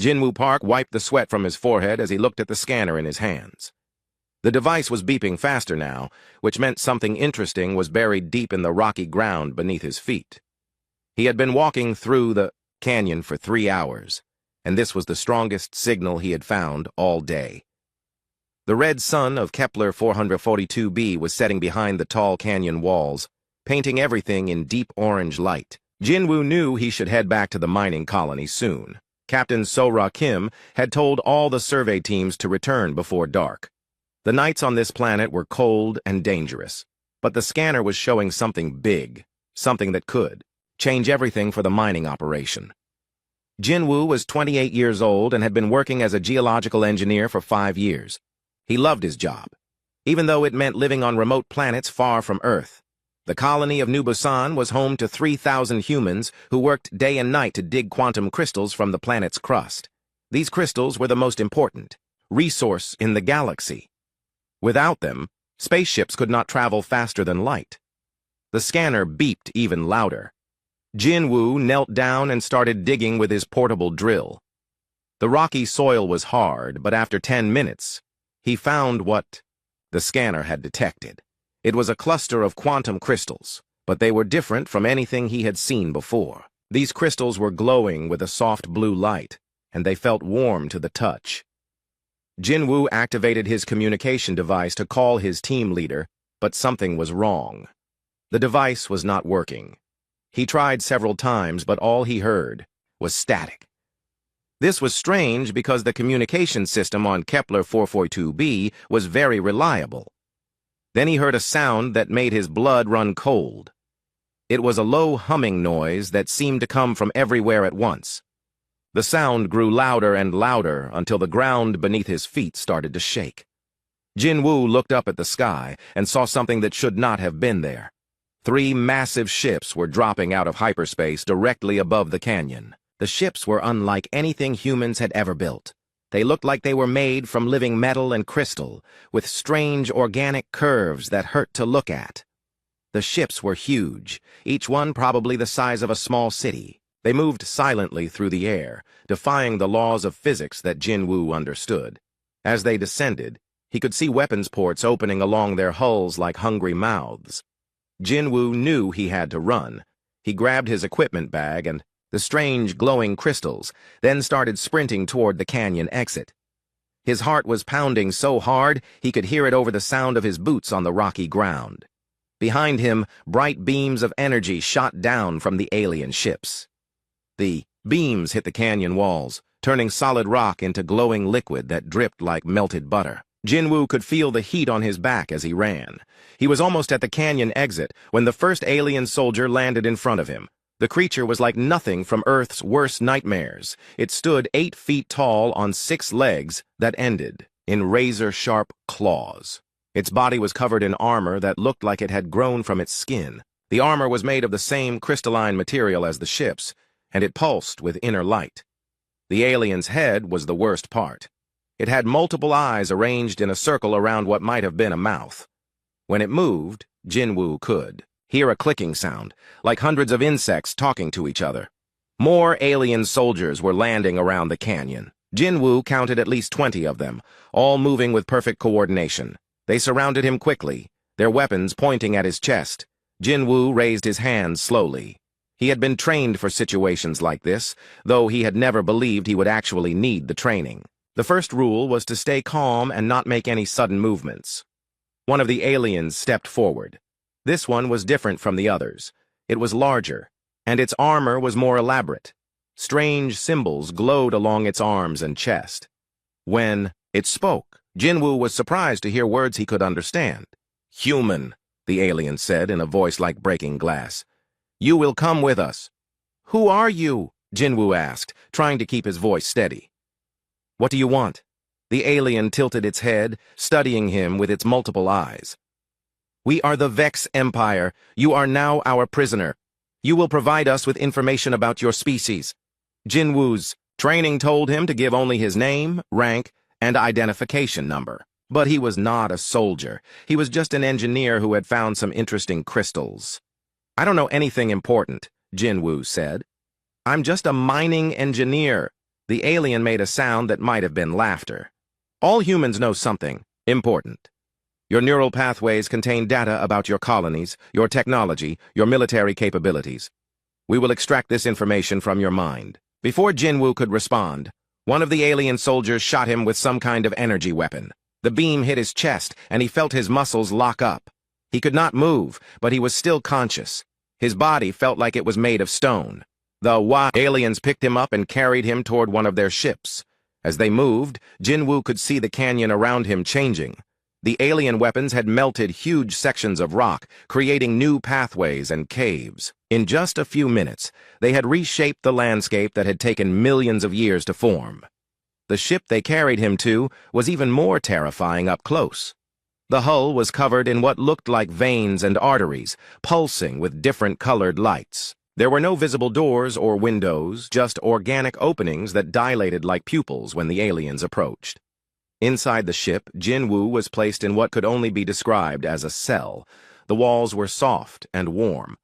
Jinwoo Park wiped the sweat from his forehead as he looked at the scanner in his hands. The device was beeping faster now, which meant something interesting was buried deep in the rocky ground beneath his feet. He had been walking through the canyon for 3 hours, and this was the strongest signal he had found all day. The red sun of Kepler 442b was setting behind the tall canyon walls, painting everything in deep orange light. Jinwoo knew he should head back to the mining colony soon. Captain So-ra Kim had told all the survey teams to return before dark. The nights on this planet were cold and dangerous, but the scanner was showing something big, something that could change everything for the mining operation. Jinwoo was 28 years old and had been working as a geological engineer for 5 years. He loved his job, even though it meant living on remote planets far from Earth. The colony of New Busan was home to 3,000 humans who worked day and night to dig quantum crystals from the planet's crust. These crystals were the most important resource in the galaxy. Without them, spaceships could not travel faster than light. The scanner beeped even louder. Jinwoo knelt down and started digging with his portable drill. The rocky soil was hard, but after 10 minutes, he found what the scanner had detected. It was a cluster of quantum crystals, but they were different from anything he had seen before. These crystals were glowing with a soft blue light, and they felt warm to the touch. Jinwoo activated his communication device to call his team leader, but something was wrong. The device was not working. He tried several times, but all he heard was static. This was strange because the communication system on Kepler 442b was very reliable. Then he heard a sound that made his blood run cold. It was a low humming noise that seemed to come from everywhere at once. The sound grew louder and louder until the ground beneath his feet started to shake. Jinwoo looked up at the sky and saw something that should not have been there. 3 massive ships were dropping out of hyperspace directly above the canyon. The ships were unlike anything humans had ever built. They looked like they were made from living metal and crystal, with strange organic curves that hurt to look at. The ships were huge, each one probably the size of a small city. They moved silently through the air, defying the laws of physics that Jinwoo understood. As they descended, he could see weapons ports opening along their hulls like hungry mouths. Jinwoo knew he had to run. He grabbed his equipment bag and the strange glowing crystals, then started sprinting toward the canyon exit. His heart was pounding so hard he could hear it over the sound of his boots on the rocky ground. Behind him, bright beams of energy shot down from the alien ships. The beams hit the canyon walls, turning solid rock into glowing liquid that dripped like melted butter. Jinwoo could feel the heat on his back as he ran. He was almost at the canyon exit when the first alien soldier landed in front of him. The creature was like nothing from Earth's worst nightmares. It stood 8 feet tall on 6 legs that ended in razor-sharp claws. Its body was covered in armor that looked like it had grown from its skin. The armor was made of the same crystalline material as the ships, and it pulsed with inner light. The alien's head was the worst part. It had multiple eyes arranged in a circle around what might have been a mouth. When it moved, Jinwoo could hear a clicking sound, like hundreds of insects talking to each other. More alien soldiers were landing around the canyon. Jinwoo counted at least 20 of them, all moving with perfect coordination. They surrounded him quickly, their weapons pointing at his chest. Jinwoo raised his hands slowly. He had been trained for situations like this, though he had never believed he would actually need the training. The first rule was to stay calm and not make any sudden movements. One of the aliens stepped forward. This one was different from the others. It was larger, and its armor was more elaborate. Strange symbols glowed along its arms and chest. When it spoke, Jinwoo was surprised to hear words he could understand. "Human," the alien said in a voice like breaking glass. "You will come with us." "Who are you?" Jinwoo asked, trying to keep his voice steady. "What do you want?" The alien tilted its head, studying him with its multiple eyes. "We are the Vex Empire. You are now our prisoner. You will provide us with information about your species." Jinwoo's training told him to give only his name, rank, and identification number. But he was not a soldier. He was just an engineer who had found some interesting crystals. "I don't know anything important," Jinwoo said. "I'm just a mining engineer." The alien made a sound that might have been laughter. All humans know something important. Your neural pathways contain data about your colonies, your technology, your military capabilities. We will extract this information from your mind. Before Jinwoo could respond, one of the alien soldiers shot him with some kind of energy weapon. The beam hit his chest, and he felt his muscles lock up. He could not move, but he was still conscious. His body felt like it was made of stone. The aliens picked him up and carried him toward one of their ships. As they moved, Jinwoo could see the canyon around him changing. The alien weapons had melted huge sections of rock, creating new pathways and caves. In just a few minutes, they had reshaped the landscape that had taken millions of years to form. The ship they carried him to was even more terrifying up close. The hull was covered in what looked like veins and arteries, pulsing with different colored lights. There were no visible doors or windows, just organic openings that dilated like pupils when the aliens approached. Inside the ship, Jinwoo was placed in what could only be described as a cell. The walls were soft and warm,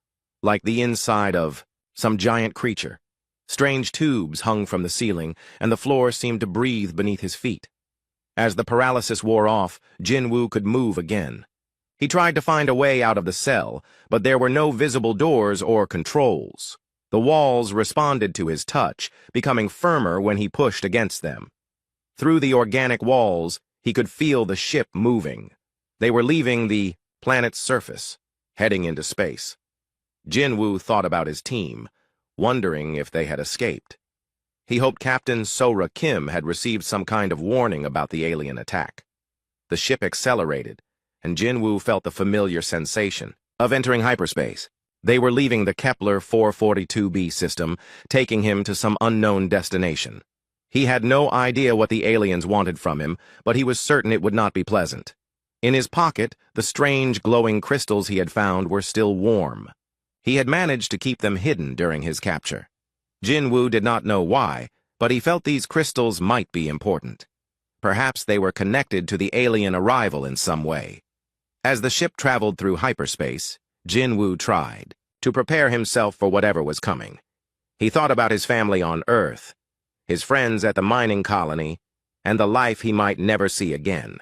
like the inside of some giant creature. Strange tubes hung from the ceiling, and the floor seemed to breathe beneath his feet. As the paralysis wore off, Jinwoo could move again. He tried to find a way out of the cell, but there were no visible doors or controls. The walls responded to his touch, becoming firmer when he pushed against them. Through the organic walls, he could feel the ship moving. They were leaving the planet's surface, heading into space. Jinwoo thought about his team, wondering if they had escaped. He hoped Captain Sora Kim had received some kind of warning about the alien attack. The ship accelerated, and Jinwoo felt the familiar sensation of entering hyperspace. They were leaving the Kepler 442b system, taking him to some unknown destination. He had no idea what the aliens wanted from him, but he was certain it would not be pleasant. In his pocket, the strange glowing crystals he had found were still warm. He had managed to keep them hidden during his capture. Jinwoo did not know why, but he felt these crystals might be important. Perhaps they were connected to the alien arrival in some way. As the ship traveled through hyperspace, Jinwoo tried to prepare himself for whatever was coming. He thought about his family on Earth, his friends at the mining colony, and the life he might never see again.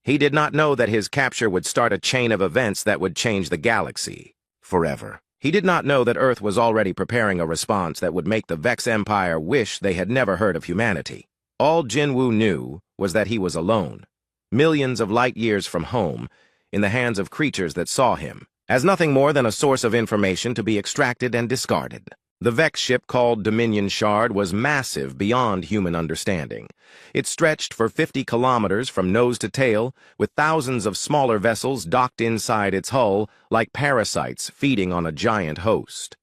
He did not know that his capture would start a chain of events that would change the galaxy forever. He did not know that Earth was already preparing a response that would make the Vex Empire wish they had never heard of humanity. All Jinwoo knew was that he was alone, millions of light years from home, in the hands of creatures that saw him as nothing more than a source of information to be extracted and discarded. The Vex ship called Dominion Shard was massive beyond human understanding. It stretched for 50 kilometers from nose to tail, with thousands of smaller vessels docked inside its hull like parasites feeding on a giant host.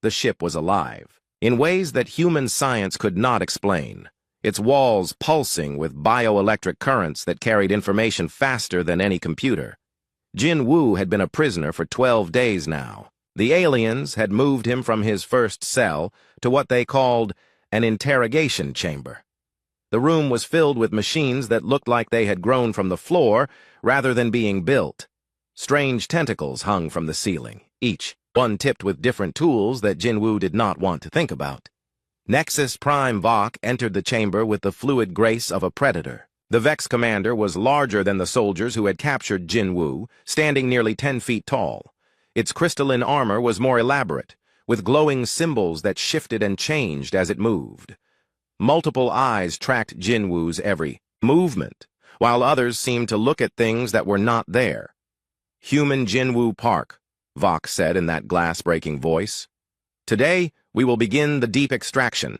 The ship was alive, in ways that human science could not explain, its walls pulsing with bioelectric currents that carried information faster than any computer. Jinwoo had been a prisoner for 12 days now. The aliens had moved him from his first cell to what they called an interrogation chamber. The room was filled with machines that looked like they had grown from the floor rather than being built. Strange tentacles hung from the ceiling, each one tipped with different tools that Jinwoo did not want to think about. Nexus Prime Vok entered the chamber with the fluid grace of a predator. The Vex commander was larger than the soldiers who had captured Jinwoo, standing nearly 10 feet tall. Its crystalline armor was more elaborate, with glowing symbols that shifted and changed as it moved. Multiple eyes tracked Jinwoo's every movement, while others seemed to look at things that were not there. "Human Jinwoo Park," Vok said in that glass-breaking voice. "Today, we will begin the deep extraction."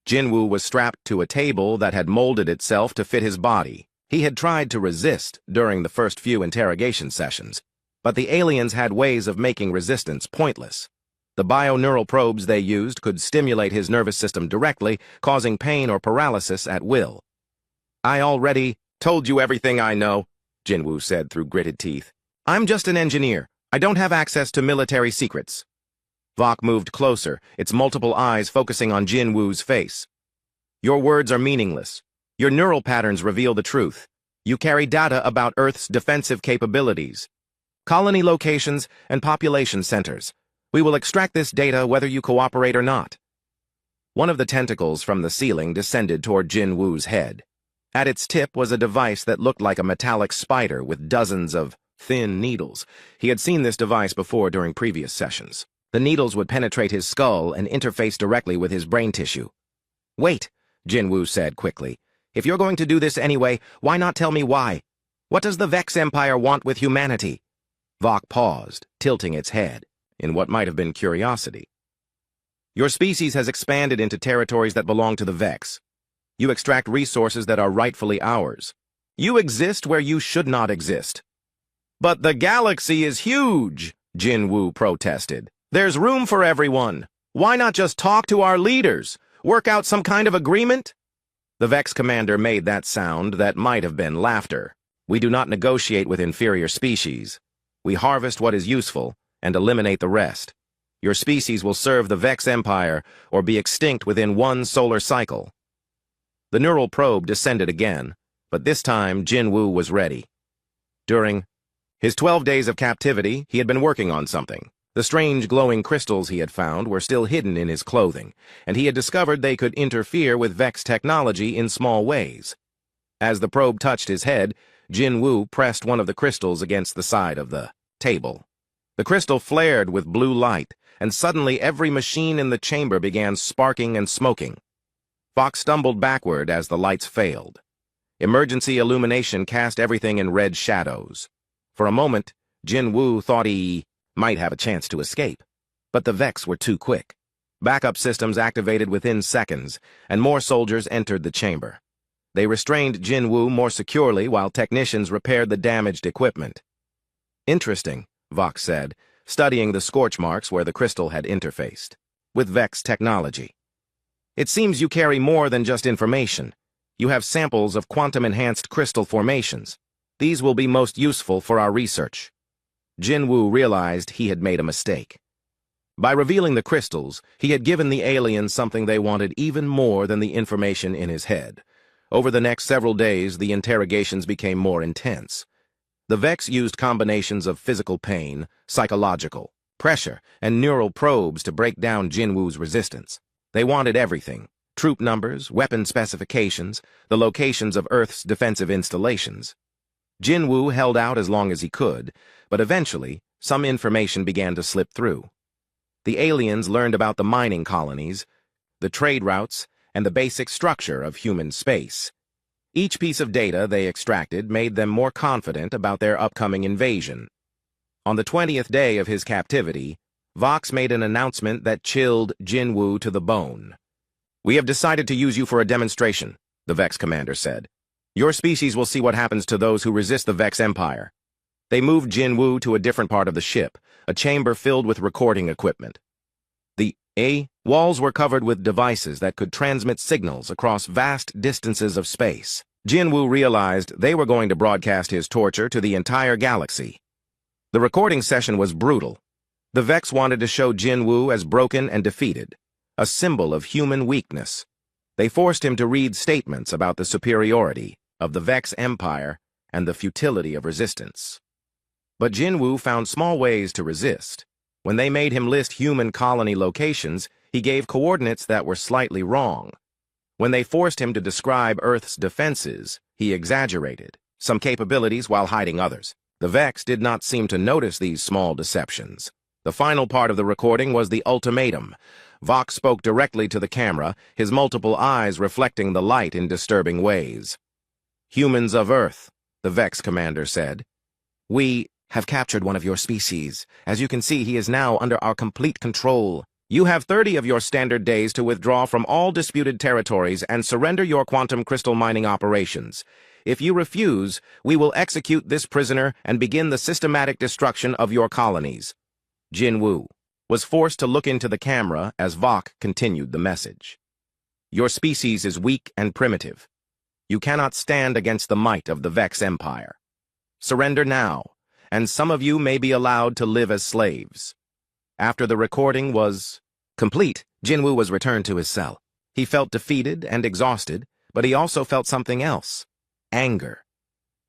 Jinwoo was strapped to a table that had molded itself to fit his body. He had tried to resist during the first few interrogation sessions, but the aliens had ways of making resistance pointless. The bioneural probes they used could stimulate his nervous system directly, causing pain or paralysis at will. "I already told you everything I know," Jinwoo said through gritted teeth. "I'm just an engineer. I don't have access to military secrets." Vok moved closer, its multiple eyes focusing on Jinwoo's face. "Your words are meaningless. Your neural patterns reveal the truth. You carry data about Earth's defensive capabilities, colony locations, and population centers. We will extract this data whether you cooperate or not." One of the tentacles from the ceiling descended toward Jin Woo's head. At its tip was a device that looked like a metallic spider with dozens of thin needles. He had seen this device before during previous sessions. The needles would penetrate his skull and interface directly with his brain tissue. "Wait," Jin Woo said quickly. "If you're going to do this anyway, why not tell me why? What does the Vex Empire want with humanity?" Vok paused, tilting its head, in what might have been curiosity. "Your species has expanded into territories that belong to the Vex. You extract resources that are rightfully ours. You exist where you should not exist." "But the galaxy is huge," Jin Woo protested. "There's room for everyone. Why not just talk to our leaders? Work out some kind of agreement?" The Vex commander made that sound that might have been laughter. "We do not negotiate with inferior species. We harvest what is useful and eliminate the rest. Your species will serve the Vex Empire or be extinct within one solar cycle." The neural probe descended again, but this time Jin Woo was ready. During his 12 days of captivity, he had been working on something. The strange glowing crystals he had found were still hidden in his clothing, and he had discovered they could interfere with Vex technology in small ways. As the probe touched his head, Jin Woo pressed one of the crystals against the side of the table. The crystal flared with blue light, and suddenly every machine in the chamber began sparking and smoking. Fox stumbled backward as the lights failed. Emergency illumination cast everything in red shadows. For a moment, Jin Woo thought he might have a chance to escape, but the Vex were too quick. Backup systems activated within seconds, and more soldiers entered the chamber. They restrained Jin Woo more securely while technicians repaired the damaged equipment. "Interesting," Vox said, studying the scorch marks where the crystal had interfaced with Vex technology. "It seems you carry more than just information. You have samples of quantum-enhanced crystal formations. These will be most useful for our research." Jin Woo realized he had made a mistake. By revealing the crystals, he had given the aliens something they wanted even more than the information in his head. Over the next several days, the interrogations became more intense. The Vex used combinations of physical pain, psychological, pressure, and neural probes to break down Jin Woo's resistance. They wanted everything: troop numbers, weapon specifications, the locations of Earth's defensive installations. Jin Woo held out as long as he could, but eventually, some information began to slip through. The aliens learned about the mining colonies, the trade routes, and the basic structure of human space. Each piece of data they extracted made them more confident about their upcoming invasion. On the 20th day of his captivity, Vox made an announcement that chilled Jin Woo to the bone. "We have decided to use you for a demonstration," the Vex commander said. "Your species will see what happens to those who resist the Vex Empire." They moved Jin Woo to a different part of the ship, a chamber filled with recording equipment. The walls were covered with devices that could transmit signals across vast distances of space. Jin Woo realized they were going to broadcast his torture to the entire galaxy. The recording session was brutal. The Vex wanted to show Jin Woo as broken and defeated, a symbol of human weakness. They forced him to read statements about the superiority of the Vex Empire and the futility of resistance. But Jin Woo found small ways to resist. When they made him list human colony locations, he gave coordinates that were slightly wrong. When they forced him to describe Earth's defenses, he exaggerated some capabilities while hiding others. The Vex did not seem to notice these small deceptions. The final part of the recording was the ultimatum. Vox spoke directly to the camera, his multiple eyes reflecting the light in disturbing ways. "Humans of Earth," the Vex commander said. "We have captured one of your species. As you can see, he is now under our complete control. You have 30 of your standard days to withdraw from all disputed territories and surrender your quantum crystal mining operations. If you refuse, we will execute this prisoner and begin the systematic destruction of your colonies." Jin Woo was forced to look into the camera as Vok continued the message. "Your species is weak and primitive. You cannot stand against the might of the Vex Empire. Surrender now, and some of you may be allowed to live as slaves." After the recording was complete, Jin Woo was returned to his cell. He felt defeated and exhausted, but he also felt something else: anger.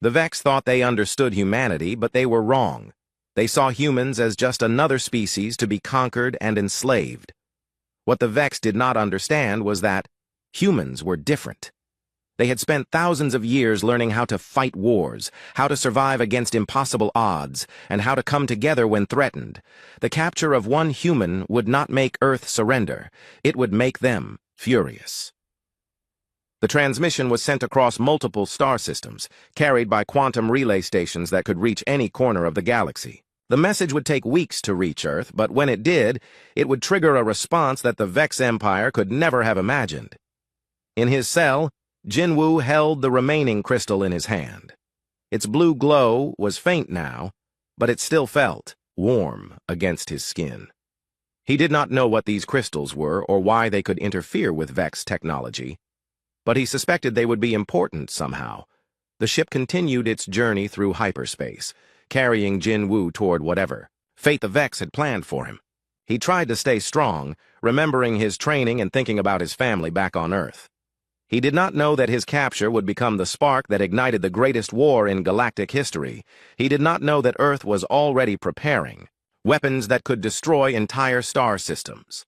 The Vex thought they understood humanity, but they were wrong. They saw humans as just another species to be conquered and enslaved. What the Vex did not understand was that humans were different. They had spent thousands of years learning how to fight wars, how to survive against impossible odds, and how to come together when threatened. The capture of one human would not make Earth surrender. It would make them furious. The transmission was sent across multiple star systems, carried by quantum relay stations that could reach any corner of the galaxy. The message would take weeks to reach Earth, but when it did, it would trigger a response that the Vex Empire could never have imagined. In his cell, Jinwoo held the remaining crystal in his hand. Its blue glow was faint now, but it still felt warm against his skin. He did not know what these crystals were or why they could interfere with Vex technology, but he suspected they would be important somehow. The ship continued its journey through hyperspace, carrying Jinwoo toward whatever fate the Vex had planned for him. He tried to stay strong, remembering his training and thinking about his family back on Earth. He did not know that his capture would become the spark that ignited the greatest war in galactic history. He did not know that Earth was already preparing weapons that could destroy entire star systems.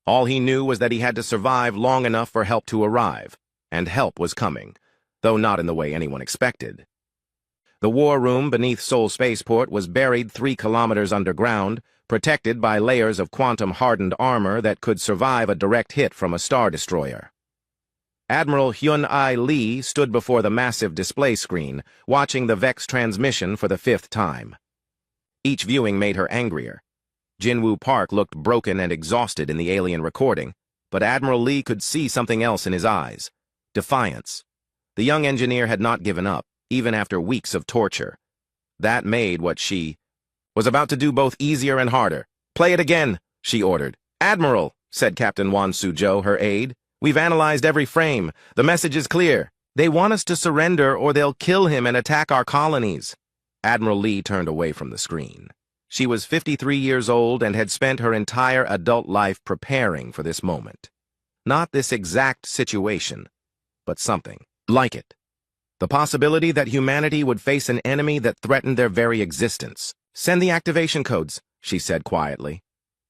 All he knew was that he had to survive long enough for help to arrive, and help was coming, though not in the way anyone expected. The war room beneath Seoul Spaceport was buried 3 kilometers underground, protected by layers of quantum-hardened armor that could survive a direct hit from a star destroyer. Admiral Hyun-I Lee stood before the massive display screen, watching the Vex transmission for the 5th time. Each viewing made her angrier. Jinwoo Park looked broken and exhausted in the alien recording, but Admiral Lee could see something else in his eyes: defiance. The young engineer had not given up, even after weeks of torture. That made what she was about to do both easier and harder. "Play it again," she ordered. "Admiral," said Captain Wan Suzhou, her aide. "We've analyzed every frame. The message is clear. They want us to surrender or they'll kill him and attack our colonies." Admiral Lee turned away from the screen. She was 53 years old and had spent her entire adult life preparing for this moment. Not this exact situation, but something like it. The possibility that humanity would face an enemy that threatened their very existence. "Send the activation codes," she said quietly.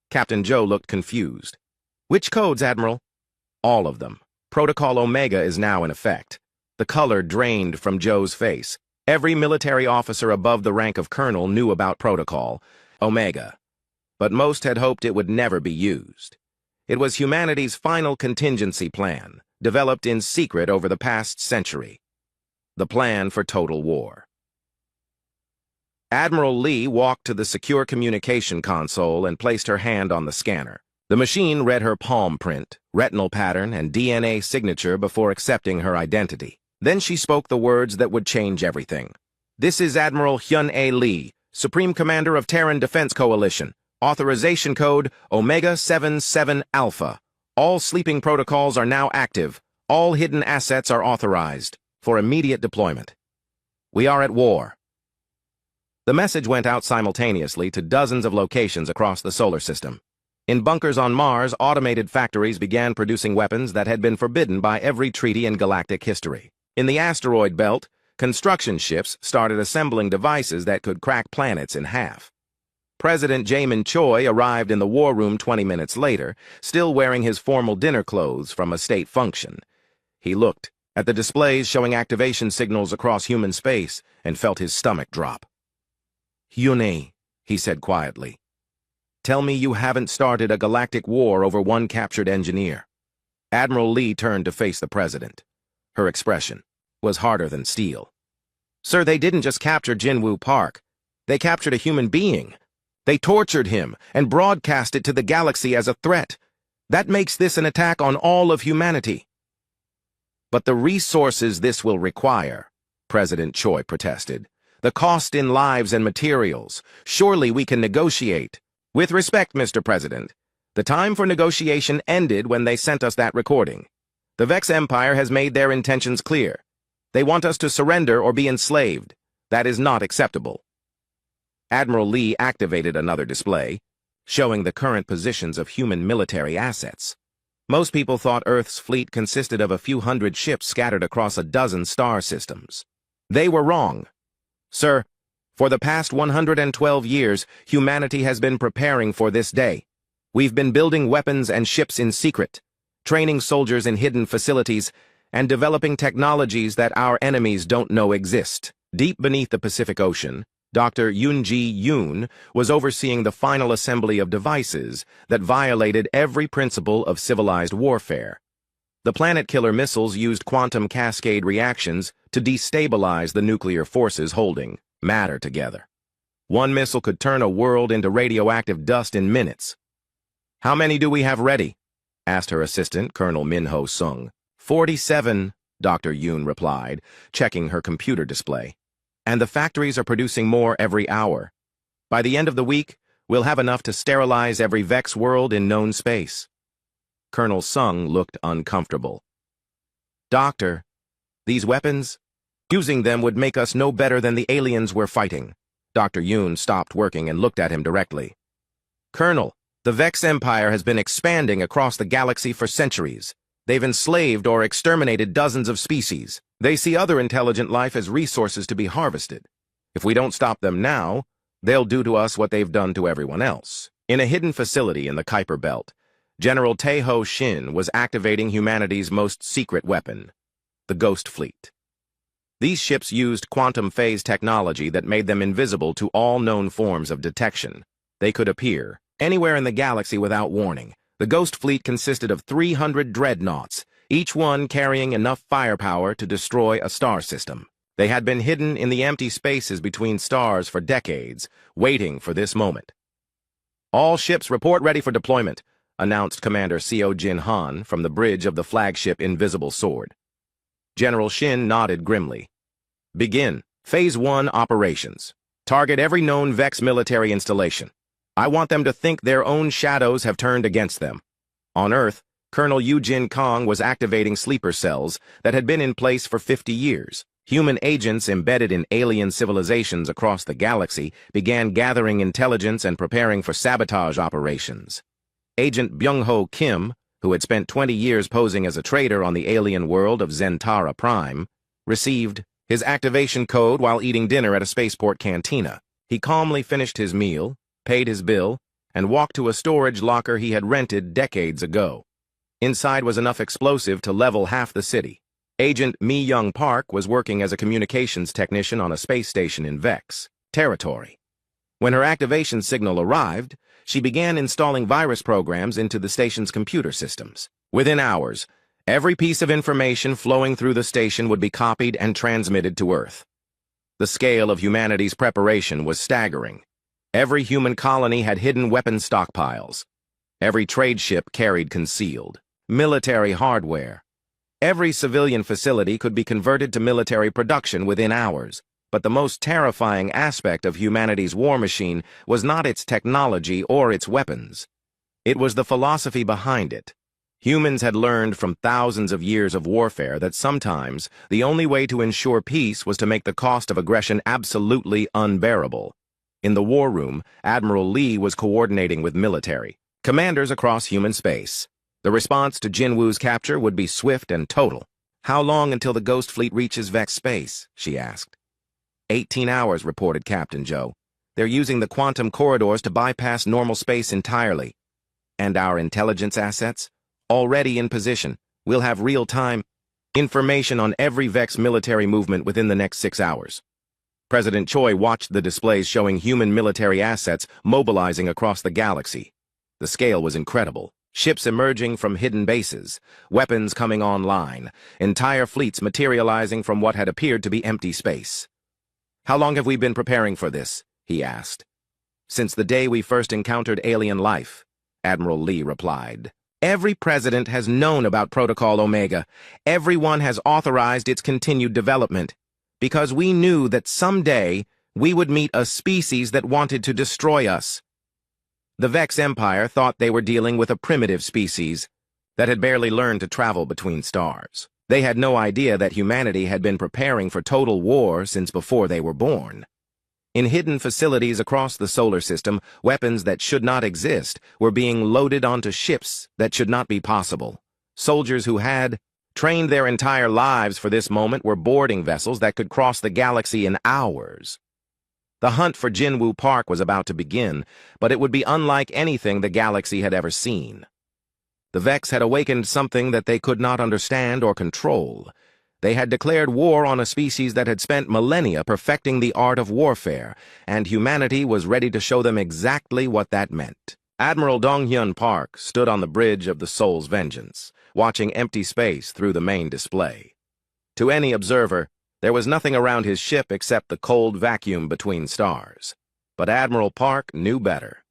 Captain Joe looked confused. "Which codes, Admiral?" "All of them. Protocol Omega is now in effect." The color drained from Joe's face. Every military officer above the rank of colonel knew about Protocol Omega, but most had hoped it would never be used. It was humanity's final contingency plan, developed in secret over the past century. The plan for total war. Admiral Lee walked to the secure communication console and placed her hand on the scanner. The machine read her palm print, retinal pattern, and DNA signature before accepting her identity. Then she spoke the words that would change everything. "This is Admiral Hyun-A Lee, Supreme Commander of Terran Defense Coalition. Authorization code Omega 77 Alpha. All sleeping protocols are now active. All hidden assets are authorized for immediate deployment. We are at war." The message went out simultaneously to dozens of locations across the solar system. In bunkers on Mars, automated factories began producing weapons that had been forbidden by every treaty in galactic history. In the asteroid belt, construction ships started assembling devices that could crack planets in half. President Jaemin Choi arrived in the war room 20 minutes later, still wearing his formal dinner clothes from a state function. He looked at the displays showing activation signals across human space and felt his stomach drop. "Hyun-A," he said quietly, "tell me you haven't started a galactic war over one captured engineer." Admiral Lee turned to face the president. Her expression was harder than steel. "Sir, they didn't just capture Jinwoo Park. They captured a human being. They tortured him and broadcast it to the galaxy as a threat. That makes this an attack on all of humanity." "But the resources this will require," President Choi protested. "The cost in lives and materials. Surely we can negotiate." "With respect, Mr. President, the time for negotiation ended when they sent us that recording. The Vex Empire has made their intentions clear. They want us to surrender or be enslaved. That is not acceptable." Admiral Lee activated another display, showing the current positions of human military assets. Most people thought Earth's fleet consisted of a few hundred ships scattered across a dozen star systems. They were wrong. "Sir, for the past 112 years, humanity has been preparing for this day. We've been building weapons and ships in secret, training soldiers in hidden facilities, and developing technologies that our enemies don't know exist. Deep beneath the Pacific Ocean, Dr. Yoonji Yoon was overseeing the final assembly of devices that violated every principle of civilized warfare. The planet-killer missiles used quantum cascade reactions to destabilize the nuclear forces holding matter together. One missile could turn a world into radioactive dust in minutes. "How many do we have ready?" asked her assistant, Colonel Min-ho Sung. 47, Dr. Yoon replied, checking her computer display. "And the factories are producing more every hour. By the end of the week, we'll have enough to sterilize every Vex world in known space." Colonel Sung looked uncomfortable. "Doctor, these weapons? Using them would make us no better than the aliens we're fighting." Dr. Yoon stopped working and looked at him directly. "Colonel, the Vex Empire has been expanding across the galaxy for centuries. They've enslaved or exterminated dozens of species. They see other intelligent life as resources to be harvested. If we don't stop them now, they'll do to us what they've done to everyone else." In a hidden facility in the Kuiper Belt, General Tae-ho Shin was activating humanity's most secret weapon, the Ghost Fleet. These ships used quantum phase technology that made them invisible to all known forms of detection. They could appear anywhere in the galaxy without warning. The Ghost Fleet consisted of 300 dreadnoughts, each one carrying enough firepower to destroy a star system. They had been hidden in the empty spaces between stars for decades, waiting for this moment. "All ships report ready for deployment," announced Commander Seo Jin Han from the bridge of the flagship Invisible Sword. General Shin nodded grimly. "Begin. Phase 1 operations. Target every known Vex military installation. I want them to think their own shadows have turned against them." On Earth, Colonel Eugene Kong was activating sleeper cells that had been in place for 50 years. Human agents embedded in alien civilizations across the galaxy began gathering intelligence and preparing for sabotage operations. Agent Byung-ho Kim, who had spent 20 years posing as a traitor on the alien world of Zentara Prime, received his activation code while eating dinner at a spaceport cantina. He calmly finished his meal, paid his bill, and walked to a storage locker he had rented decades ago. Inside was enough explosive to level half the city. Agent Mi-young Park was working as a communications technician on a space station in Vex territory. When her activation signal arrived, she began installing virus programs into the station's computer systems. Within hours, every piece of information flowing through the station would be copied and transmitted to Earth. The scale of humanity's preparation was staggering. Every human colony had hidden weapon stockpiles. Every trade ship carried concealed military hardware. Every civilian facility could be converted to military production within hours. But the most terrifying aspect of humanity's war machine was not its technology or its weapons. It was the philosophy behind it. Humans had learned from thousands of years of warfare that sometimes the only way to ensure peace was to make the cost of aggression absolutely unbearable. In the war room, Admiral Lee was coordinating with military commanders across human space. The response to Jinwoo's capture would be swift and total. "How long until the Ghost Fleet reaches Vex space?" she asked. 18 hours, reported Captain Joe. "They're using the quantum corridors to bypass normal space entirely. And our intelligence assets? Already in position. We'll have real-time information on every Vex military movement within the next 6 hours." President Choi watched the displays showing human military assets mobilizing across the galaxy. The scale was incredible. Ships emerging from hidden bases, weapons coming online, entire fleets materializing from what had appeared to be empty space. "How long have we been preparing for this?" he asked. "Since the day we first encountered alien life," Admiral Lee replied. "Every president has known about Protocol Omega. Everyone has authorized its continued development, because we knew that someday we would meet a species that wanted to destroy us." The Vex Empire thought they were dealing with a primitive species that had barely learned to travel between stars. They had no idea that humanity had been preparing for total war since before they were born. In hidden facilities across the solar system, weapons that should not exist were being loaded onto ships that should not be possible. Soldiers who had trained their entire lives for this moment were boarding vessels that could cross the galaxy in hours. The hunt for Jinwu Park was about to begin, but it would be unlike anything the galaxy had ever seen. The Vex had awakened something that they could not understand or control. They had declared war on a species that had spent millennia perfecting the art of warfare, and humanity was ready to show them exactly what that meant. Admiral Donghyun Park stood on the bridge of the Soul's Vengeance, watching empty space through the main display. To any observer, there was nothing around his ship except the cold vacuum between stars. But Admiral Park knew better.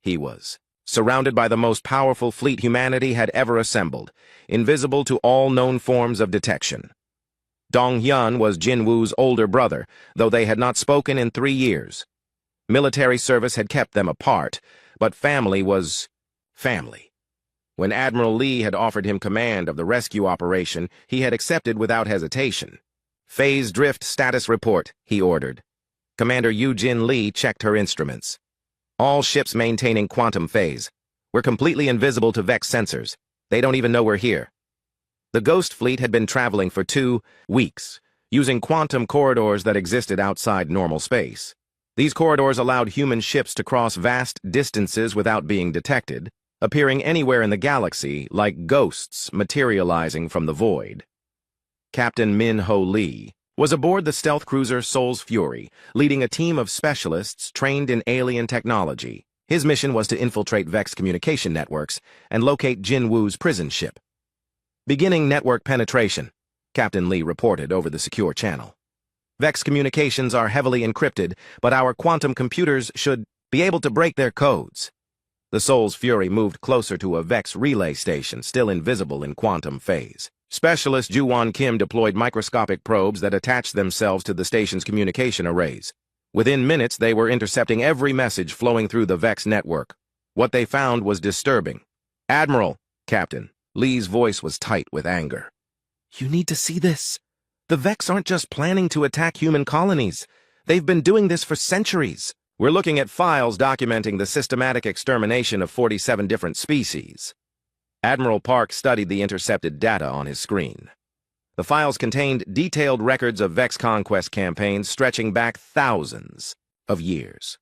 He was surrounded by the most powerful fleet humanity had ever assembled, invisible to all known forms of detection. Donghyun was Jinwu's older brother, though they had not spoken in 3 years. Military service had kept them apart, but family was family. When Admiral Lee had offered him command of the rescue operation, he had accepted without hesitation. "Phase drift status report," he ordered. Commander Yoo-Jin Lee checked her instruments. "All ships maintaining quantum phase. We're completely invisible to Vex sensors. They don't even know we're here." The Ghost Fleet had been traveling for 2 weeks, using quantum corridors that existed outside normal space. These corridors allowed human ships to cross vast distances without being detected, appearing anywhere in the galaxy like ghosts materializing from the void. Captain Min-Ho Lee was aboard the stealth cruiser Soul's Fury, leading a team of specialists trained in alien technology. His mission was to infiltrate Vex communication networks and locate Jinwu's prison ship. "Beginning network penetration," Captain Lee reported over the secure channel. "Vex communications are heavily encrypted, but our quantum computers should be able to break their codes." The Soul's Fury moved closer to a Vex relay station, still invisible in quantum phase. Specialist Ju-Won Kim deployed microscopic probes that attached themselves to the station's communication arrays. Within minutes, they were intercepting every message flowing through the Vex network. What they found was disturbing. "Admiral," Captain Lee's voice was tight with anger. "You need to see this. The Vex aren't just planning to attack human colonies. They've been doing this for centuries. We're looking at files documenting the systematic extermination of 47 different species." Admiral Park studied the intercepted data on his screen. The files contained detailed records of Vex conquest campaigns stretching back thousands of years.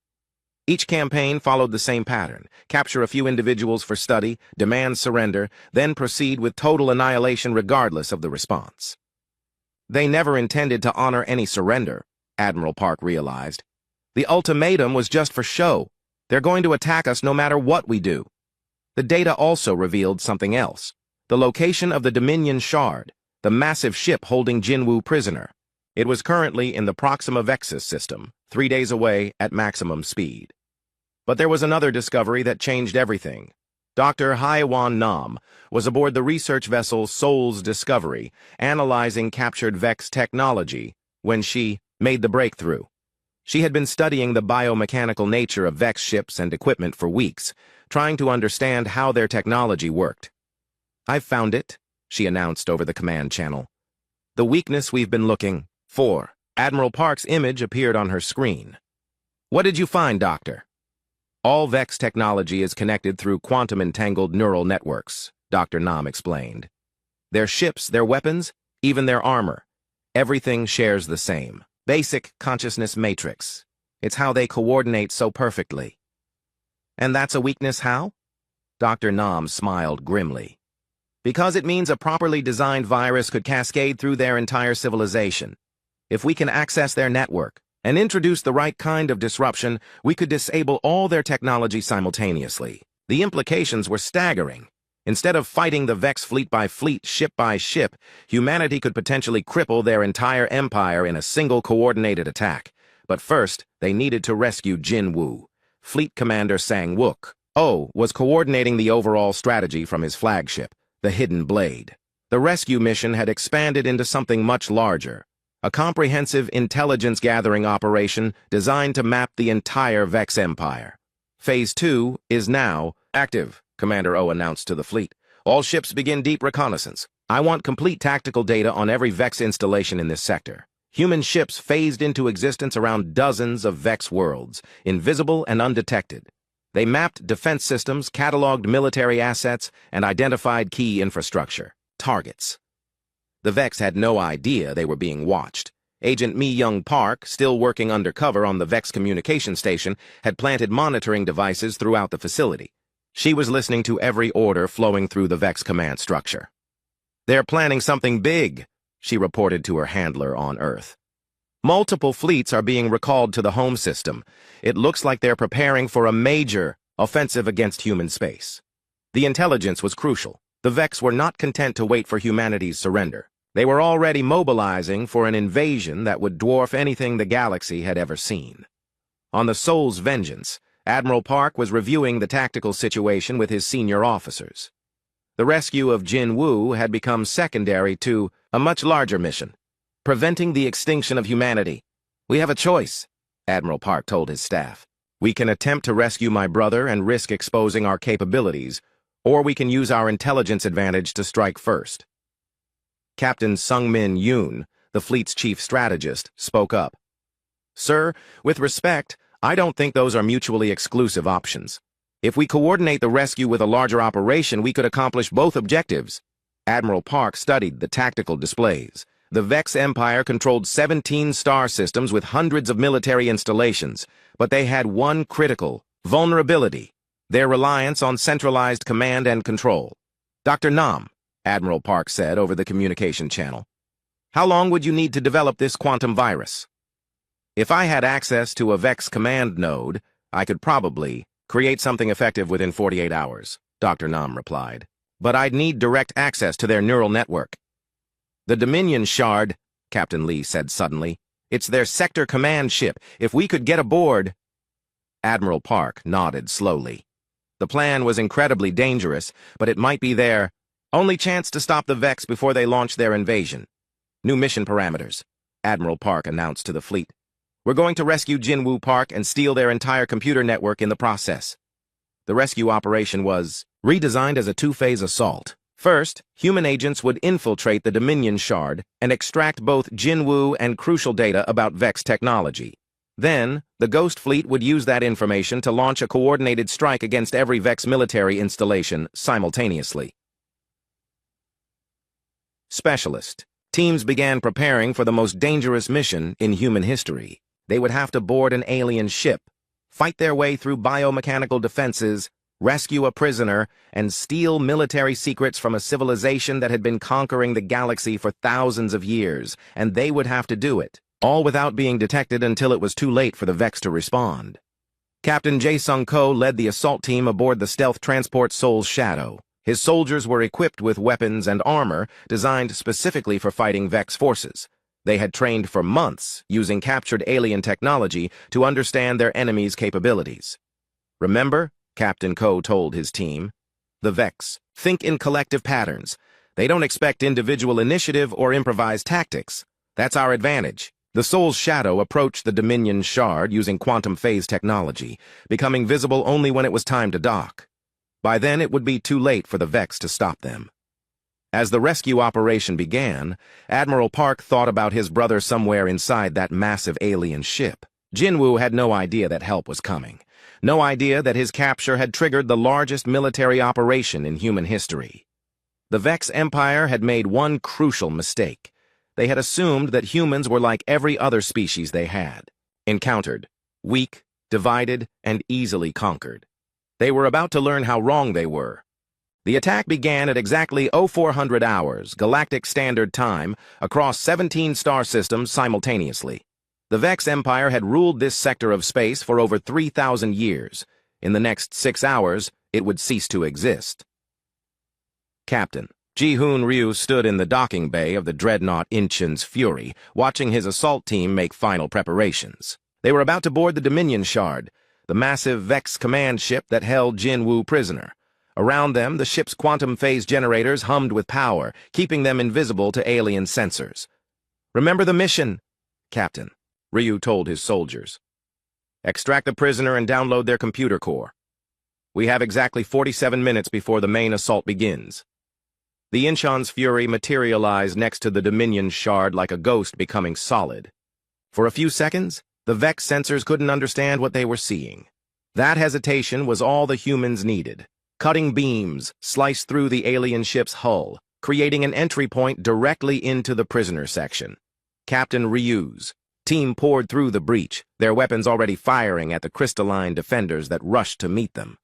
Each campaign followed the same pattern: capture a few individuals for study, demand surrender, then proceed with total annihilation regardless of the response. They never intended to honor any surrender, Admiral Park realized. The ultimatum was just for show. They're going to attack us no matter what we do. The data also revealed something else: the location of the Dominion Shard, the massive ship holding Jinwu prisoner. It was currently in the Proxima Vexus system, 3 days away at maximum speed. But there was another discovery that changed everything. Dr. Haiwan Nam was aboard the research vessel Soul's Discovery, analyzing captured Vex technology, when she made the breakthrough. She had been studying the biomechanical nature of Vex ships and equipment for weeks, trying to understand how their technology worked. "I've found it," she announced over the command channel. "The weakness we've been looking for." Admiral Park's image appeared on her screen. "What did you find, Doctor?" "All Vex technology is connected through quantum-entangled neural networks," Dr. Nam explained. "Their ships, their weapons, even their armor. Everything shares the same basic consciousness matrix. It's how they coordinate so perfectly." "And that's a weakness how?" Dr. Nam smiled grimly. "Because it means a properly designed virus could cascade through their entire civilization. If we can access their network and introduce the right kind of disruption, we could disable all their technology simultaneously." The implications were staggering. Instead of fighting the Vex fleet by fleet, ship by ship, humanity could potentially cripple their entire empire in a single coordinated attack. But first, they needed to rescue Jinwu. Fleet Commander Sang-wook was coordinating the overall strategy from his flagship, the Hidden Blade. The rescue mission had expanded into something much larger: a comprehensive intelligence-gathering operation designed to map the entire Vex Empire. Phase 2 is now active, Commander O announced to the fleet. "All ships begin deep reconnaissance. I want complete tactical data on every Vex installation in this sector. Human ships phased into existence around dozens of Vex worlds, invisible and undetected. They mapped defense systems, cataloged military assets, and identified key infrastructure, targets." The Vex had no idea they were being watched. Agent Mi-young Park, still working undercover on the Vex communication station, had planted monitoring devices throughout the facility. She was listening to every order flowing through the Vex command structure. "They're planning something big," she reported to her handler on Earth. "Multiple fleets are being recalled to the home system. It looks like they're preparing for a major offensive against human space." The intelligence was crucial. The Vex were not content to wait for humanity's surrender. They were already mobilizing for an invasion that would dwarf anything the galaxy had ever seen. On the Soul's Vengeance, Admiral Park was reviewing the tactical situation with his senior officers. The rescue of Jin Woo had become secondary to a much larger mission, preventing the extinction of humanity. "We have a choice," Admiral Park told his staff. "We can attempt to rescue my brother and risk exposing our capabilities, or we can use our intelligence advantage to strike first." Captain Sung-min Yoon, the fleet's chief strategist, spoke up. "Sir, with respect, I don't think those are mutually exclusive options. If we coordinate the rescue with a larger operation, we could accomplish both objectives." Admiral Park studied the tactical displays. The Vex Empire controlled 17 star systems with hundreds of military installations, but they had one critical vulnerability: their reliance on centralized command and control. "Dr. Nam," Admiral Park said over the communication channel, "how long would you need to develop this quantum virus?" "If I had access to a Vex command node, I could probably create something effective within 48 hours, Dr. Nam replied. "But I'd need direct access to their neural network." "The Dominion Shard," Captain Lee said suddenly. "It's their sector command ship. If we could get aboard—" Admiral Park nodded slowly. The plan was incredibly dangerous, but it might be their only chance to stop the Vex before they launch their invasion. "New mission parameters," Admiral Park announced to the fleet. "We're going to rescue Jinwoo Park and steal their entire computer network in the process." The rescue operation was redesigned as a two-phase assault. First, human agents would infiltrate the Dominion Shard and extract both Jinwoo and crucial data about Vex technology. Then, the Ghost Fleet would use that information to launch a coordinated strike against every Vex military installation simultaneously. Specialist. Teams began preparing for the most dangerous mission in human history. They would have to board an alien ship, fight their way through biomechanical defenses, rescue a prisoner, and steal military secrets from a civilization that had been conquering the galaxy for thousands of years, and they would have to do it, all without being detected until it was too late for the Vex to respond. Captain Jae-sung Ko led the assault team aboard the stealth transport Soul's Shadow. His soldiers were equipped with weapons and armor designed specifically for fighting Vex forces. They had trained for months using captured alien technology to understand their enemies' capabilities. "Remember," Captain Ko told his team, "the Vex think in collective patterns. They don't expect individual initiative or improvised tactics. That's our advantage." The Soul's Shadow approached the Dominion Shard using quantum phase technology, becoming visible only when it was time to dock. By then, it would be too late for the Vex to stop them. As the rescue operation began, Admiral Park thought about his brother somewhere inside that massive alien ship. Jinwoo had no idea that help was coming. No idea that his capture had triggered the largest military operation in human history. The Vex Empire had made one crucial mistake. They had assumed that humans were like every other species they had encountered, weak, divided, and easily conquered. They were about to learn how wrong they were. The attack began at exactly 0400 hours, Galactic Standard Time, across 17 star systems simultaneously. The Vex Empire had ruled this sector of space for over 3,000 years. In the next 6 hours, it would cease to exist. Captain Ji-hoon Ryu stood in the docking bay of the dreadnought Incheon's Fury, watching his assault team make final preparations. They were about to board the Dominion Shard, the massive Vex command ship that held Jinwoo prisoner. Around them, the ship's quantum phase generators hummed with power, keeping them invisible to alien sensors. "Remember the mission, Captain," Ryu told his soldiers. "Extract the prisoner and download their computer core. We have exactly 47 minutes before the main assault begins." The Incheon's Fury materialized next to the Dominion Shard like a ghost becoming solid. For a few seconds, the Vex sensors couldn't understand what they were seeing. That hesitation was all the humans needed. Cutting beams sliced through the alien ship's hull, creating an entry point directly into the prisoner section. Captain Ryu's team poured through the breach, their weapons already firing at the crystalline defenders that rushed to meet them.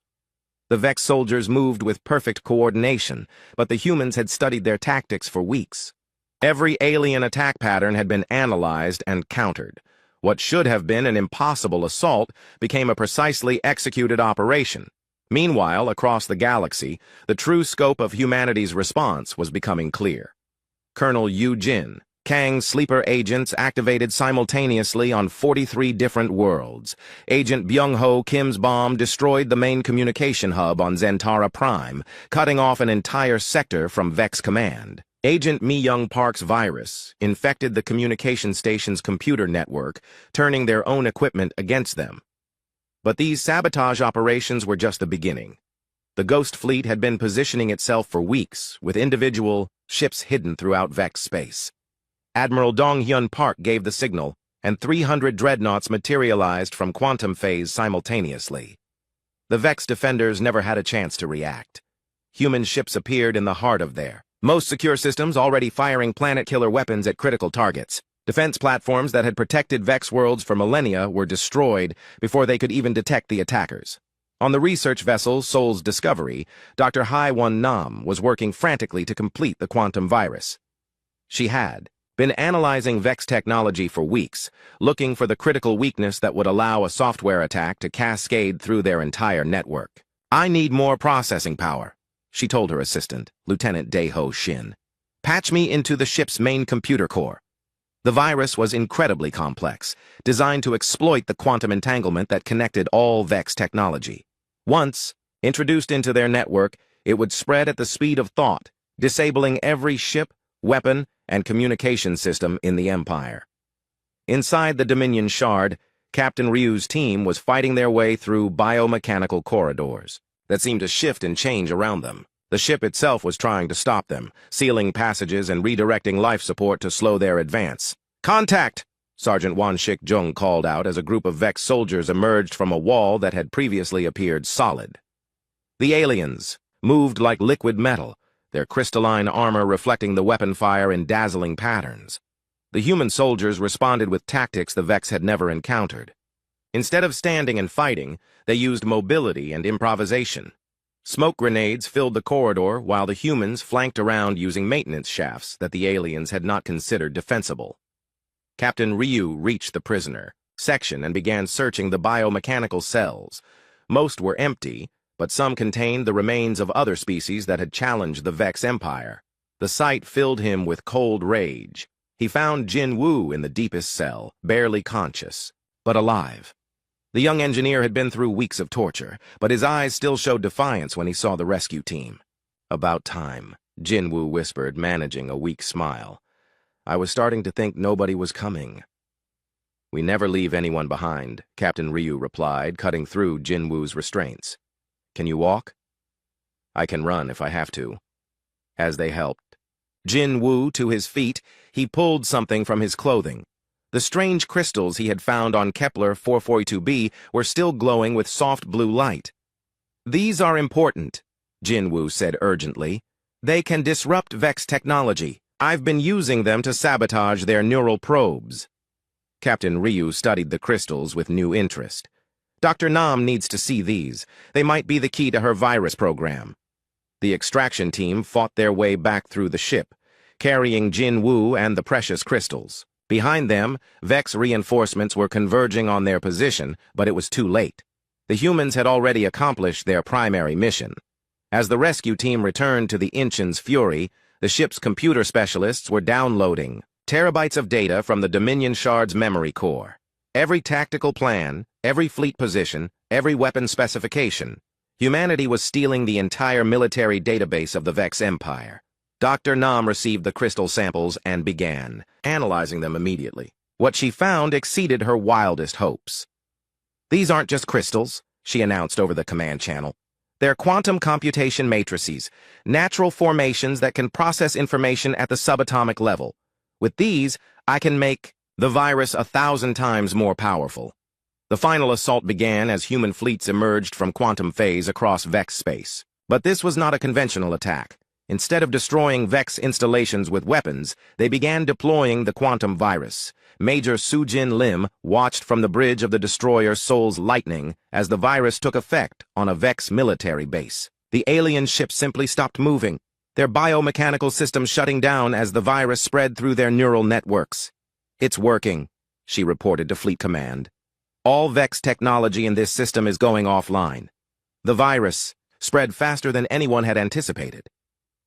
The Vex soldiers moved with perfect coordination, but the humans had studied their tactics for weeks. Every alien attack pattern had been analyzed and countered. What should have been an impossible assault became a precisely executed operation. Meanwhile, across the galaxy, the true scope of humanity's response was becoming clear. Colonel Yu Jin, Kang's sleeper agents activated simultaneously on 43 different worlds. Agent Byung-ho Kim's bomb destroyed the main communication hub on Zentara Prime, cutting off an entire sector from Vex Command. Agent Mi-young Park's virus infected the communication station's computer network, turning their own equipment against them. But these sabotage operations were just the beginning. The Ghost Fleet had been positioning itself for weeks, with individual ships hidden throughout Vex space. Admiral Dong-hyun Park gave the signal, and 300 dreadnoughts materialized from quantum phase simultaneously. The Vex defenders never had a chance to react. Human ships appeared in the heart of their most secure systems, already firing planet-killer weapons at critical targets. Defense platforms that had protected Vex worlds for millennia were destroyed before they could even detect the attackers. On the research vessel Soul's Discovery, Dr. Hai-Won Nam was working frantically to complete the quantum virus. She had been analyzing Vex technology for weeks, looking for the critical weakness that would allow a software attack to cascade through their entire network. "I need more processing power," she told her assistant, Lieutenant Dae-ho Shin. "Patch me into the ship's main computer core." The virus was incredibly complex, designed to exploit the quantum entanglement that connected all Vex technology. Once introduced into their network, it would spread at the speed of thought, disabling every ship, weapon, and communication system in the Empire. Inside the Dominion Shard, Captain Ryu's team was fighting their way through biomechanical corridors that seemed to shift and change around them. The ship itself was trying to stop them, sealing passages and redirecting life support to slow their advance. "Contact!" Sergeant Wan-shik Jung called out as a group of Vex soldiers emerged from a wall that had previously appeared solid. The aliens moved like liquid metal, their crystalline armor reflecting the weapon fire in dazzling patterns. The human soldiers responded with tactics the Vex had never encountered. Instead of standing and fighting, they used mobility and improvisation. Smoke grenades filled the corridor while the humans flanked around using maintenance shafts that the aliens had not considered defensible. Captain Ryu reached the prisoner section and began searching the biomechanical cells. Most were empty, but some contained the remains of other species that had challenged the Vex Empire. The sight filled him with cold rage. He found Jin Woo in the deepest cell, barely conscious, but alive. The young engineer had been through weeks of torture, but his eyes still showed defiance when he saw the rescue team. "About time," Jin Woo whispered, managing a weak smile. "I was starting to think nobody was coming." "We never leave anyone behind," Captain Ryu replied, cutting through Jin Woo's restraints. "Can you walk?" "I can run if I have to." As they helped Jin Woo to his feet, he pulled something from his clothing. The strange crystals he had found on Kepler 442b were still glowing with soft blue light. "These are important," Jin Woo said urgently. "They can disrupt Vex technology. I've been using them to sabotage their neural probes." Captain Ryu studied the crystals with new interest. "Dr. Nam needs to see these. They might be the key to her virus program." The extraction team fought their way back through the ship, carrying Jin Woo and the precious crystals. Behind them, Vex reinforcements were converging on their position, but it was too late. The humans had already accomplished their primary mission. As the rescue team returned to the Inchen's Fury, the ship's computer specialists were downloading terabytes of data from the Dominion Shard's memory core. Every tactical plan, every fleet position, every weapon specification. Humanity was stealing the entire military database of the Vex Empire. Dr. Nam received the crystal samples and began analyzing them immediately. What she found exceeded her wildest hopes. "These aren't just crystals," she announced over the command channel. "They're quantum computation matrices, natural formations that can process information at the subatomic level. With these, I can make the virus 1,000 times more powerful." The final assault began as human fleets emerged from quantum phase across Vex space. But this was not a conventional attack. Instead of destroying Vex installations with weapons, they began deploying the quantum virus. Major Sujin Lim watched from the bridge of the destroyer Soul's Lightning as the virus took effect on a Vex military base. The alien ship simply stopped moving, their biomechanical systems shutting down as the virus spread through their neural networks. "It's working," she reported to Fleet Command. "All Vex technology in this system is going offline." The virus spread faster than anyone had anticipated.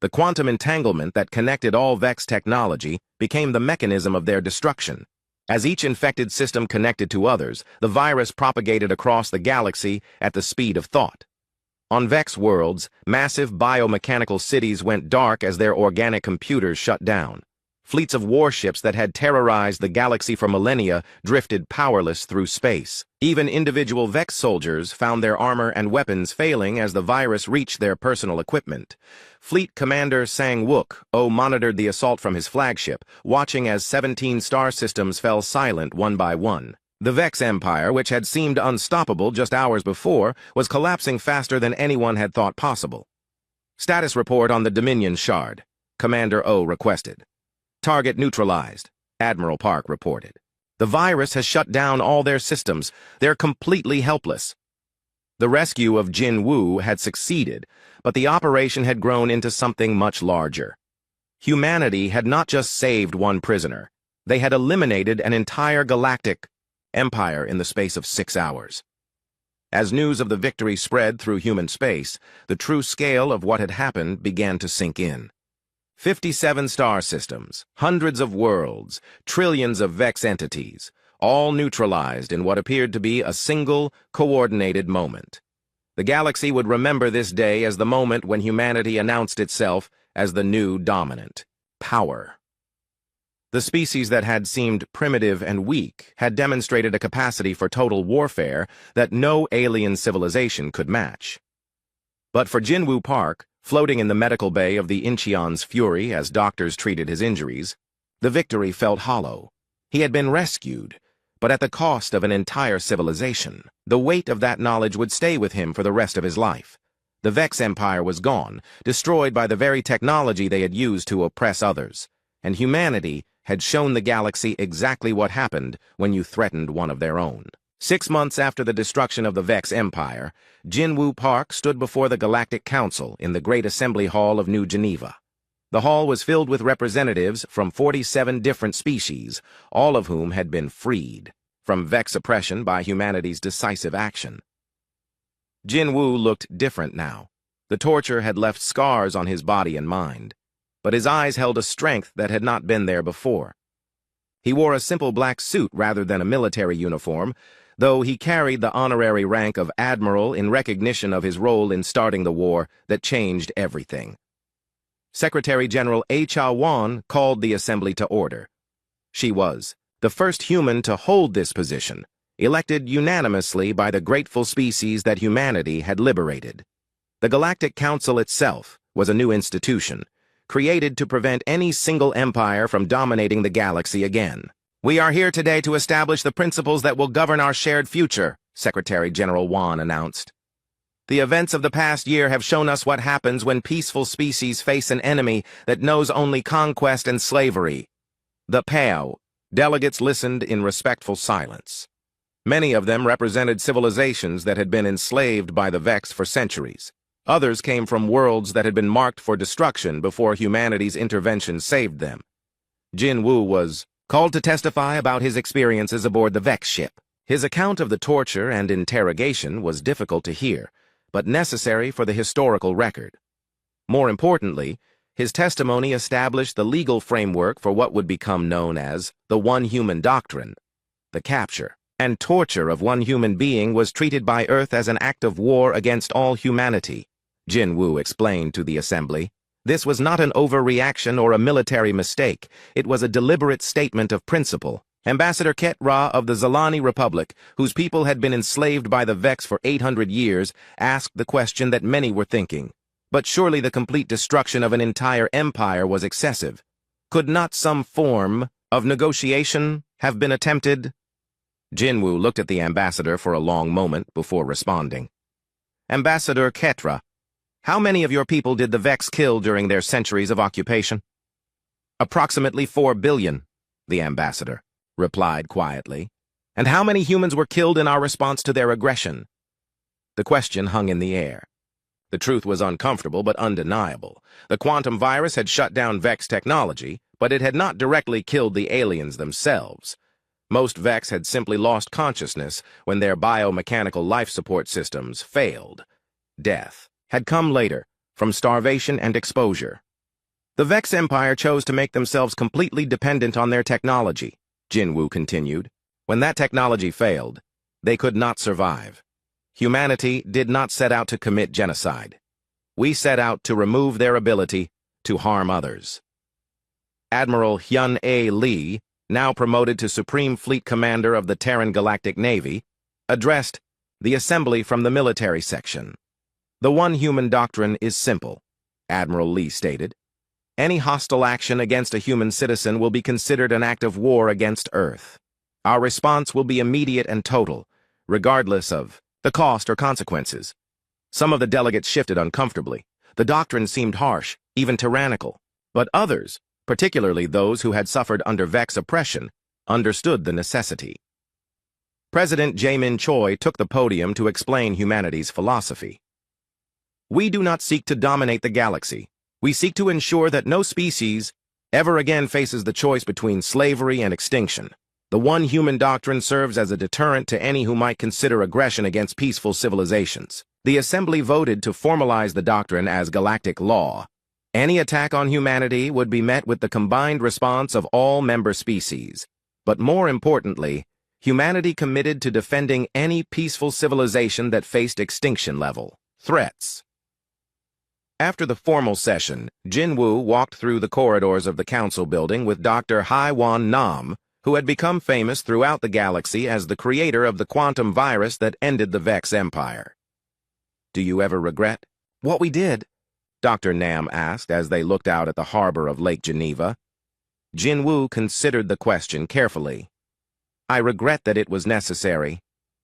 The quantum entanglement that connected all Vex technology became the mechanism of their destruction. As each infected system connected to others, the virus propagated across the galaxy at the speed of thought. On Vex worlds, massive biomechanical cities went dark as their organic computers shut down. Fleets of warships that had terrorized the galaxy for millennia drifted powerless through space. Even individual Vex soldiers found their armor and weapons failing as the virus reached their personal equipment. Fleet Commander Sang-wook monitored the assault from his flagship, watching as 17 star systems fell silent one by one. The Vex Empire, which had seemed unstoppable just hours before, was collapsing faster than anyone had thought possible. "Status report on the Dominion Shard," Commander O requested. "Target neutralized," Admiral Park reported. "The virus has shut down all their systems. They're completely helpless." The rescue of Jin Woo had succeeded, but the operation had grown into something much larger. Humanity had not just saved one prisoner. They had eliminated an entire galactic empire in the space of 6 hours. As news of the victory spread through human space, the true scale of what had happened began to sink in. 57 star systems, hundreds of worlds, trillions of Vex entities, all neutralized in what appeared to be a single, coordinated moment. The galaxy would remember this day as the moment when humanity announced itself as the new dominant power. The species that had seemed primitive and weak had demonstrated a capacity for total warfare that no alien civilization could match. But for Jinwoo Park, floating in the medical bay of the Incheon's Fury as doctors treated his injuries, the victory felt hollow. He had been rescued, but at the cost of an entire civilization. The weight of that knowledge would stay with him for the rest of his life. The Vex Empire was gone, destroyed by the very technology they had used to oppress others, and humanity had shown the galaxy exactly what happened when you threatened one of their own. 6 months after the destruction of the Vex Empire, Jinwoo Park stood before the Galactic Council in the Great Assembly Hall of New Geneva. The hall was filled with representatives from 47 different species, all of whom had been freed from Vex oppression by humanity's decisive action. Jinwoo looked different now. The torture had left scars on his body and mind, but his eyes held a strength that had not been there before. He wore a simple black suit rather than a military uniform, though he carried the honorary rank of admiral in recognition of his role in starting the war that changed everything. Secretary General HFY called the assembly to order. She was the first human to hold this position, elected unanimously by the grateful species that humanity had liberated. The Galactic Council itself was a new institution, created to prevent any single empire from dominating the galaxy again. "We are here today to establish the principles that will govern our shared future," Secretary General Wan announced. "The events of the past year have shown us what happens when peaceful species face an enemy that knows only conquest and slavery." The PAO delegates listened in respectful silence. Many of them represented civilizations that had been enslaved by the Vex for centuries. Others came from worlds that had been marked for destruction before humanity's intervention saved them. Jinwoo was called to testify about his experiences aboard the Vex ship. His account of the torture and interrogation was difficult to hear, but necessary for the historical record. More importantly, his testimony established the legal framework for what would become known as the One Human Doctrine. The capture and torture of one human being was treated by Earth as an act of war against all humanity, Jinwoo explained to the assembly. This was not an overreaction or a military mistake. It was a deliberate statement of principle. Ambassador Ketra of the Zalani Republic, whose people had been enslaved by the Vex for 800 years, asked the question that many were thinking. But surely the complete destruction of an entire empire was excessive. Could not some form of negotiation have been attempted? Jinwoo looked at the ambassador for a long moment before responding. "Ambassador Ketra, How many of your people did the Vex kill during their centuries of occupation? Approximately 4 billion, the ambassador replied quietly. And how many humans were killed in our response to their aggression? The question hung in the air. The truth was uncomfortable but undeniable. The quantum virus had shut down Vex technology, but it had not directly killed the aliens themselves. Most Vex had simply lost consciousness when their biomechanical life support systems failed. Death had come later, from starvation and exposure. The Vex Empire chose to make themselves completely dependent on their technology, Jinwu continued. When that technology failed, they could not survive. Humanity did not set out to commit genocide. We set out to remove their ability to harm others. Admiral Hyun A. Lee, now promoted to Supreme Fleet Commander of the Terran Galactic Navy, addressed the assembly from the military section. The one human doctrine is simple, Admiral Lee stated. Any hostile action against a human citizen will be considered an act of war against Earth. Our response will be immediate and total, regardless of the cost or consequences. Some of the delegates shifted uncomfortably. The doctrine seemed harsh, even tyrannical. But others, particularly those who had suffered under Vex oppression, understood the necessity. President Jae-min Choi took the podium to explain humanity's philosophy. We do not seek to dominate the galaxy. We seek to ensure that no species ever again faces the choice between slavery and extinction. The one human doctrine serves as a deterrent to any who might consider aggression against peaceful civilizations. The Assembly voted to formalize the doctrine as galactic law. Any attack on humanity would be met with the combined response of all member species. But more importantly, humanity committed to defending any peaceful civilization that faced extinction-level threats. After the formal session, Jinwu walked through the corridors of the council building with Dr. Haiwan Nam, who had become famous throughout the galaxy as the creator of the quantum virus that ended the Vex Empire. Do you ever regret what we did? Dr. Nam asked as they looked out at the harbor of Lake Geneva. Jinwu considered the question carefully. I regret that it was necessary.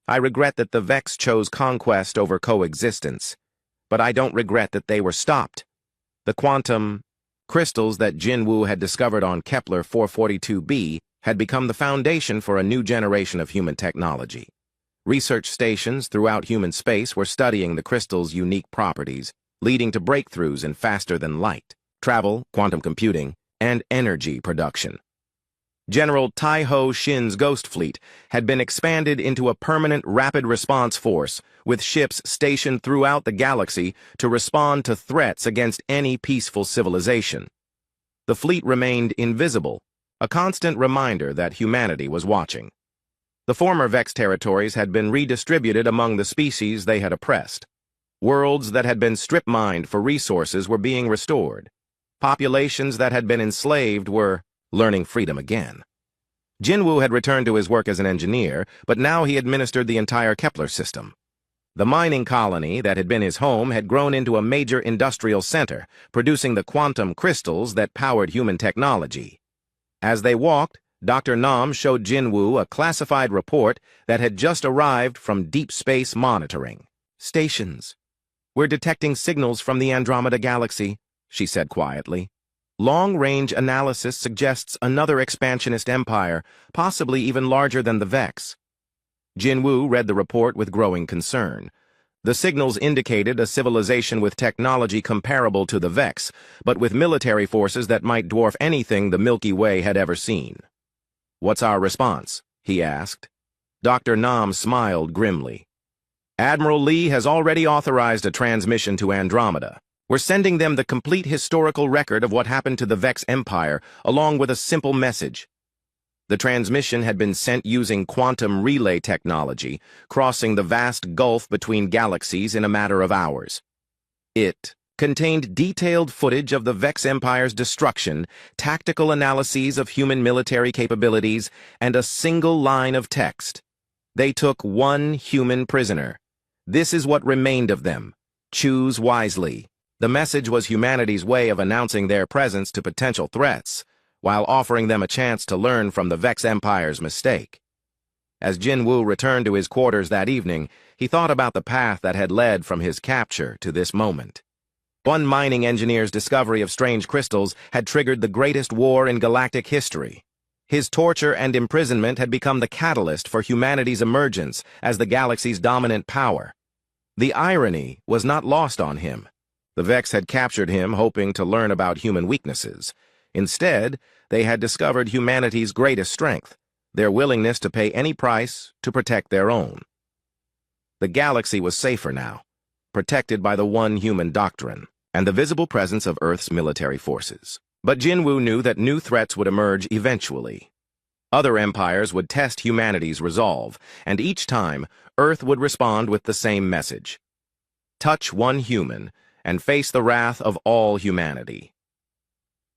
I regret that the Vex chose conquest over coexistence. But I don't regret that they were stopped. The quantum crystals that Jinwu had discovered on Kepler 442b had become the foundation for a new generation of human technology. Research stations throughout human space were studying the crystal's unique properties, leading to breakthroughs in faster-than-light, travel, quantum computing, and energy production. General Tai-Ho Shin's Ghost Fleet had been expanded into a permanent rapid response force with ships stationed throughout the galaxy to respond to threats against any peaceful civilization. The fleet remained invisible, a constant reminder that humanity was watching. The former Vex territories had been redistributed among the species they had oppressed. Worlds that had been strip-mined for resources were being restored. Populations that had been enslaved were learning freedom again. Jinwu had returned to his work as an engineer, but now he administered the entire Kepler system. The mining colony that had been his home had grown into a major industrial center, producing the quantum crystals that powered human technology. As they walked, Dr. Nam showed Jinwu a classified report that had just arrived from Deep Space Monitoring. Stations. We're detecting signals from the Andromeda Galaxy, she said quietly. Long-range analysis suggests another expansionist empire, possibly even larger than the Vex. Jinwu read the report with growing concern. The signals indicated a civilization with technology comparable to the Vex, but with military forces that might dwarf anything the Milky Way had ever seen. What's our response? He asked. Dr. Nam smiled grimly. Admiral Lee has already authorized a transmission to Andromeda. We're sending them the complete historical record of what happened to the Vex Empire, along with a simple message. The transmission had been sent using quantum relay technology, crossing the vast gulf between galaxies in a matter of hours. It contained detailed footage of the Vex Empire's destruction, tactical analyses of human military capabilities, and a single line of text. They took one human prisoner. This is what remained of them. Choose wisely. The message was humanity's way of announcing their presence to potential threats, while offering them a chance to learn from the Vex Empire's mistake. As Jinwu returned to his quarters that evening, he thought about the path that had led from his capture to this moment. One mining engineer's discovery of strange crystals had triggered the greatest war in galactic history. His torture and imprisonment had become the catalyst for humanity's emergence as the galaxy's dominant power. The irony was not lost on him. The Vex had captured him hoping to learn about human weaknesses. Instead, they had discovered humanity's greatest strength, their willingness to pay any price to protect their own. The galaxy was safer now, protected by the one human doctrine and the visible presence of Earth's military forces. But Jinwu knew that new threats would emerge eventually. Other empires would test humanity's resolve, and each time, Earth would respond with the same message. Touch one human, and face the wrath of all humanity.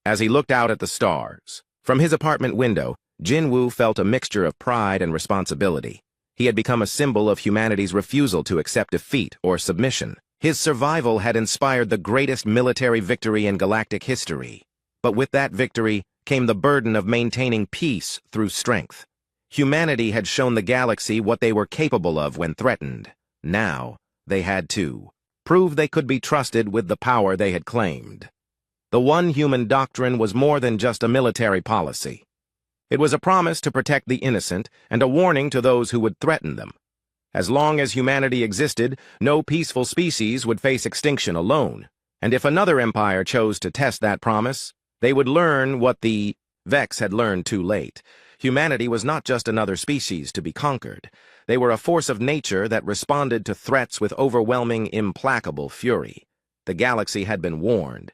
As he looked out at the stars, from his apartment window, Jinwu felt a mixture of pride and responsibility. He had become a symbol of humanity's refusal to accept defeat or submission. His survival had inspired the greatest military victory in galactic history. But with that victory came the burden of maintaining peace through strength. Humanity had shown the galaxy what they were capable of when threatened. Now, they had to prove they could be trusted with the power they had claimed. The one human doctrine was more than just a military policy. It was a promise to protect the innocent and a warning to those who would threaten them. As long as humanity existed, no peaceful species would face extinction alone. And if another empire chose to test that promise, they would learn what the Vex had learned too late. Humanity was not just another species to be conquered. They were a force of nature that responded to threats with overwhelming, implacable fury. The galaxy had been warned,